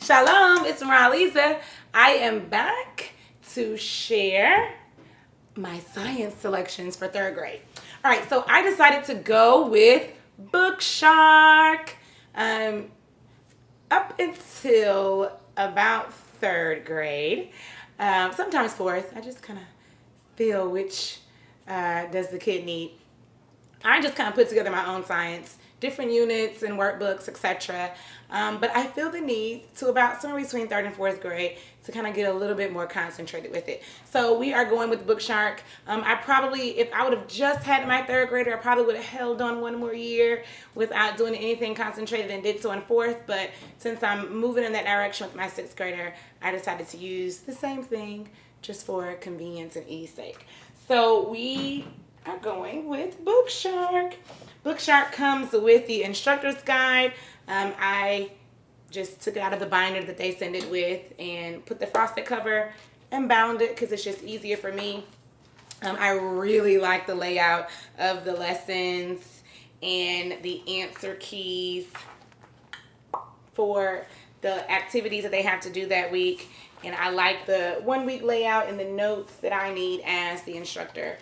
Shalom, it's Maraliza. I am back to share my science selections for third grade. All right, so I decided to go with Bookshark. Up until about third grade, sometimes fourth. I just kind of feel which does the kid need. I just kind of put together my own science, different units and workbooks, etc. But I feel the need to about somewhere between third and fourth grade to kind of get a little bit more concentrated with it. So we are going with Bookshark. I probably, if I would have just had my third grader, I probably would have held on one more year without doing anything concentrated and did so in fourth. But since I'm moving in that direction with my sixth grader, I decided to use the same thing just for convenience and ease sake. So we are going with Bookshark. Bookshark comes with the instructor's guide. I just took it out of the binder that they send it with and put the frosted cover and bound it because it's just easier for me. I really like the layout of the lessons and the answer keys for the activities that they have to do that week. And I like the 1 week layout and the notes that I need as the instructor.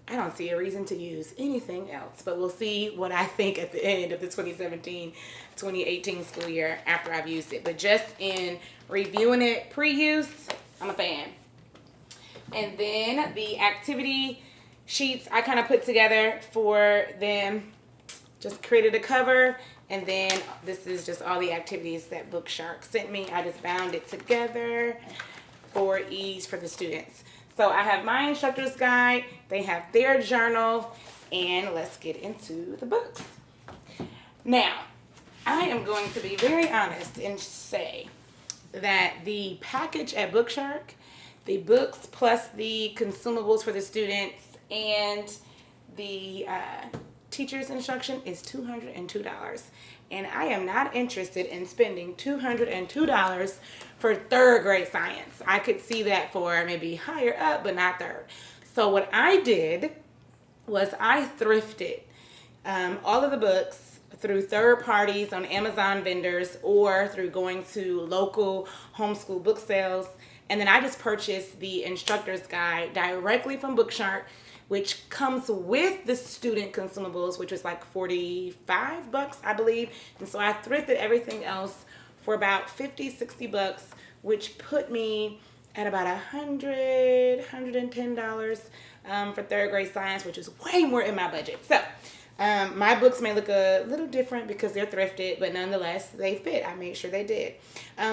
I don't see a reason to use anything else, but we'll see what I think at the end of the 2017-2018 school year after I've used it. But just in reviewing it pre-use, I'm a fan. And then the activity sheets I kind of put together for them. Just created a cover, and then this is just all the activities that Bookshark sent me. I just bound it together for ease for the students. So I have my instructor's guide, they have their journal, and let's get into the books. Now, I am going to be very honest and say that the package at Bookshark, the books plus the consumables for the students and the teacher's instruction is $202. And I am not interested in spending $202 for third grade science. I could see that for maybe higher up, but not third. So what I did was I thrifted all of the books through third parties on Amazon vendors or through going to local homeschool book sales. And then I just purchased the instructor's guide directly from Bookshark, which comes with the student consumables, which was like 45 bucks, I believe. And so I thrifted everything else for about 50, 60 bucks, which put me at about $110 for third grade science, which is way more in my budget. So my books may look a little different because they're thrifted, but nonetheless, they fit. I made sure they did.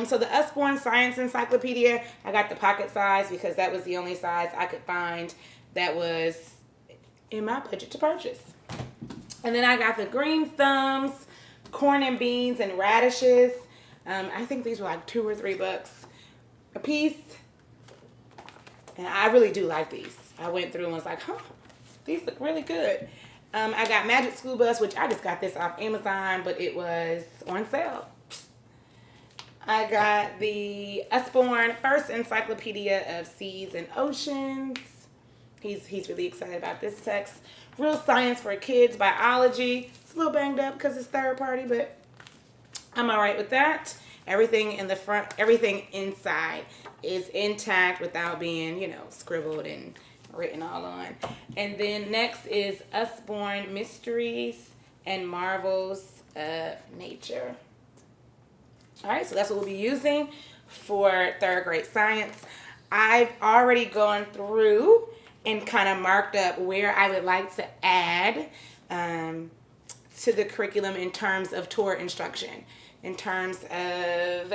So the Usborne Science Encyclopedia, I got the pocket size because that was the only size I could find that was in my budget to purchase. And then I got the Green Thumbs, Corn and Beans and Radishes. I think these were like $2 or $3 a piece. And I really do like these. I went through and was like, these look really good. I got Magic School Bus, which I just got this off Amazon, but it was on sale. I got the Usborne First Encyclopedia of Seas and Oceans. He's really excited about this text. Real Science for Kids Biology. It's a little banged up because it's third party, but I'm all right with that. Everything in the front, everything inside is intact without being, scribbled and written all on. And then next is Usborne Mysteries and Marvels of Nature. All right, so that's what we'll be using for third grade science. I've already gone through and kind of marked up where I would like to add to the curriculum in terms of Torah instruction, in terms of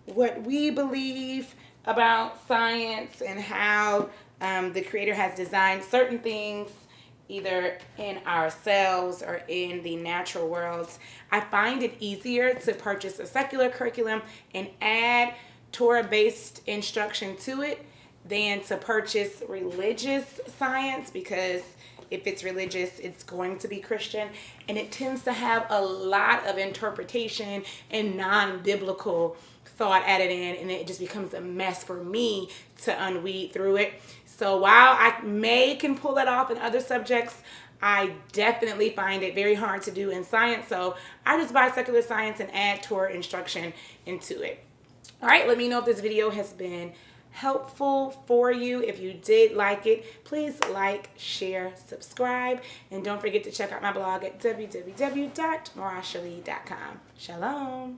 what we believe about science and how the Creator has designed certain things either in ourselves or in the natural worlds. I find it easier to purchase a secular curriculum and add Torah-based instruction to it than to purchase religious science, because if it's religious, it's going to be Christian, and it tends to have a lot of interpretation and non-biblical thought added in, and it just becomes a mess for me to unweed through it. So while I can pull that off in other subjects, I definitely find it very hard to do in science, so I just buy secular science and add Torah instruction into it. All right, let me know if this video has been helpful for you. If you did like it, please like, share, subscribe, and don't forget to check out my blog at www.morashali.com. Shalom.